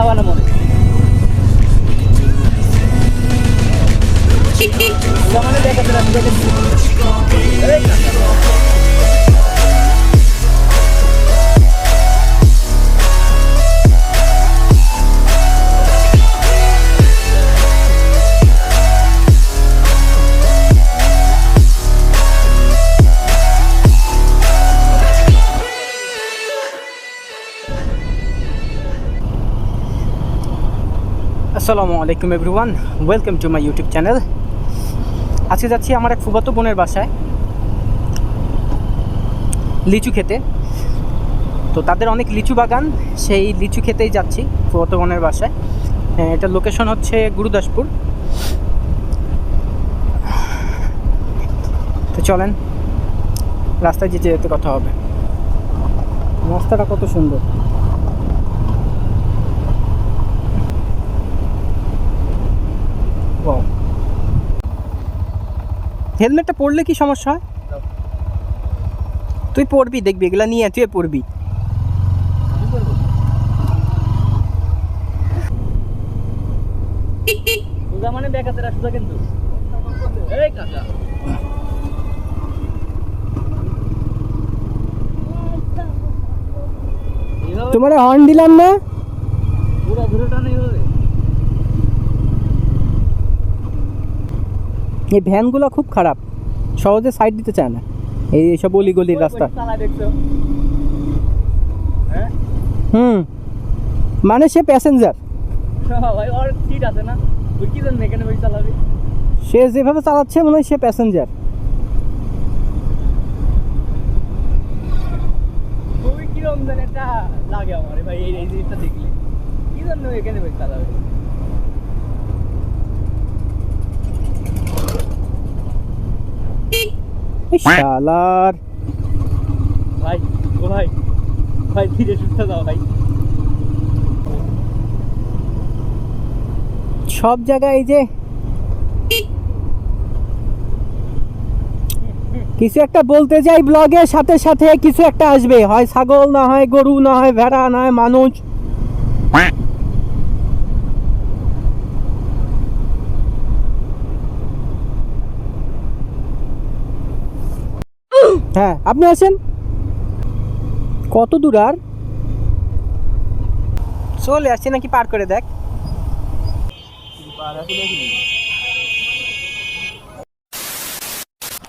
বানা মনে জামানে দেখাতে রাখি দেখেছি আসসালামু আলাইকুম everyone, welcome to my YouTube channel. আজকে যাচ্ছি আমার এক ফুফাতো বোনের বাসায় লিচু খেতে। তো তাদের অনেক লিচু বাগান, সেই লিচু খেতেই যাচ্ছি ফুফাতো বোনের বাসায়। এটার লোকেশন হচ্ছে গুরুদাসপুর। তো চলেন, রাস্তায় যেতে যেতে কথা হবে। রাস্তাটা কত সুন্দর। হেলমেটটা পরলে কি সমস্যা হয়? তুই পরবি, দেখবি এগুলা নিয়ে তুই পরবি। মানে দেখাতে রাখছো কিন্তু এই কাকা তোমার হর্ন দিলাম না, পুরো ধরেটা নেই হবে। এই ভ্যানগুলো খুব খারাপ, সহজে সাইড দিতে চায় না এইসব অলিগলির রাস্তা। মানে সে প্যাসেঞ্জার, সে যেভাবে চালাচ্ছে মনে হয় সে প্যাসেঞ্জার। খুবই কিরকম যেন একটা লাগে আমার ভাই এই জিনিসটা দেখলে, কি জন্য এখানে ভাই চালাবে। শালার ভাই, ও ভাই ভাই ধীরে সুস্থ দাও ভাই। সব জায়গায় এই যে কিছু একটা বলতে যাই ব্লগের সাথে সাথে কিছু একটা আসবে, হয় ছাগল, না হয় গরু, না হয় ভেড়া, না হয় মানুষ। হ্যাঁ আপনি আছেন কত দূর? আর চলে আসছে নাকি? পার করে দেখ।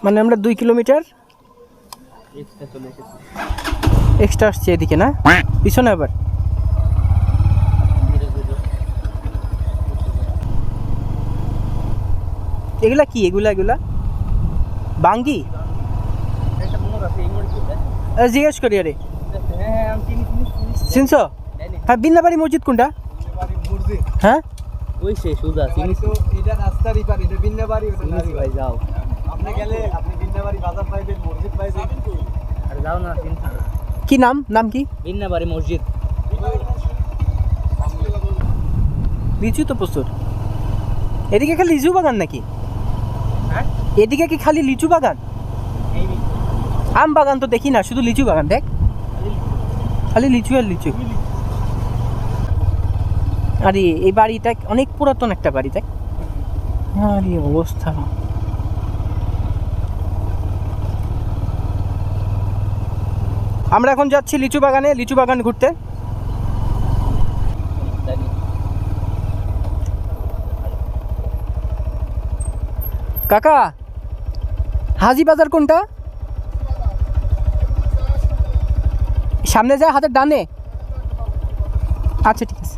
মানে আমরা 2 কিলোমিটার এক্সট্রা আসছে এদিকে, না পিছনে আবার। এগুলা কি? এগুলা বাঙ্গি জিজ্ঞেস করি। আরে চিনছ? হ্যাঁ, বিন্নাবাড়ি মসজিদ কোনটা? হ্যাঁ ওই সে সুজা চিনি তো, এটা রাস্তারই পার, এটা বিন্নাবাড়ি, ওটা নারী ভাই। যাও আপনি গেলে আপনি বিন্নাবাড়ি বাজার পাইবেন, মসজিদ পাইবেন। আরে যাও না, চিনছ? কি নাম? নাম কি? বিন্নাবাড়ি মসজিদ। লিচু তো প্রচুর এদিকে। খালি লিচু বাগান নাকি? হ্যাঁ, এদিকে কি খালি লিচু বাগান? আম বাগান তো দেখি না, শুধু লিচু বাগান। দেখ খালি লিচু আর লিচু। আরে এই বাড়িটা অনেক পুরাতন একটা বাড়ি। দেখ আরে অবস্থা। আমরা এখন যাচ্ছি লিচু বাগানে, লিচু বাগান ঘুরতে। কাকা, হাজি বাজার কোনটা? সামনে যায় হাতের ডানে। আচ্ছা ঠিক আছে।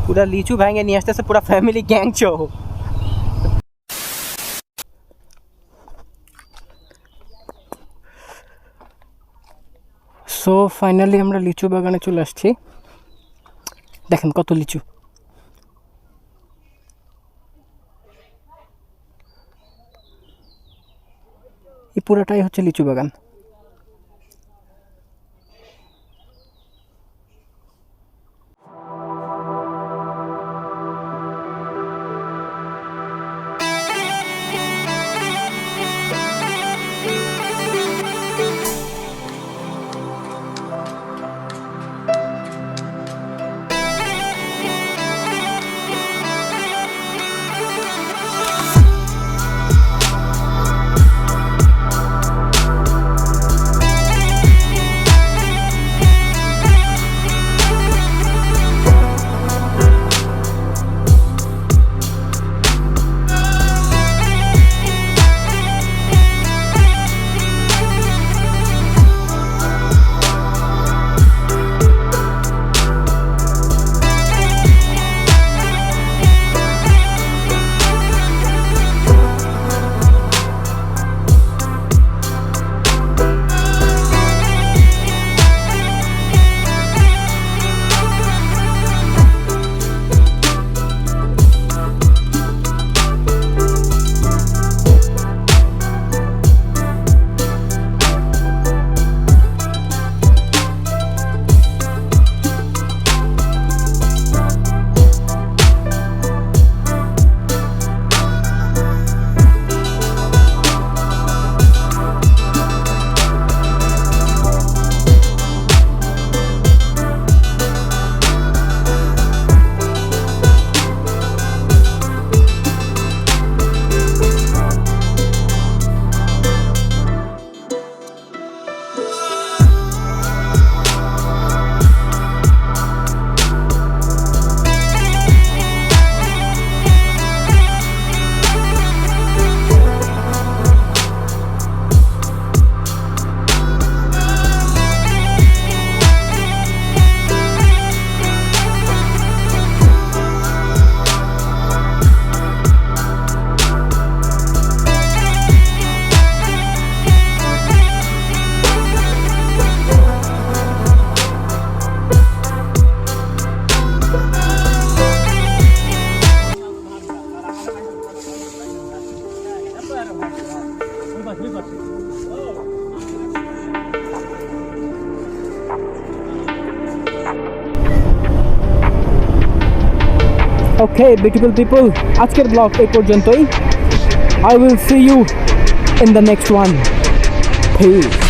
পুরা লিচু ভেঙে নিয়ে আসতেছে, পুরা ফ্যামিলি গ্যাং সহ। সো ফাইনালি আমরা লিচু বাগানে চলে আসছি। দেখেন কত লিচু। এই পুরাটাই হচ্ছে লিচু বাগান। Okay, beautiful people, আজকের ব্লগ এই পর্যন্তই. I will see you in the next one. Peace.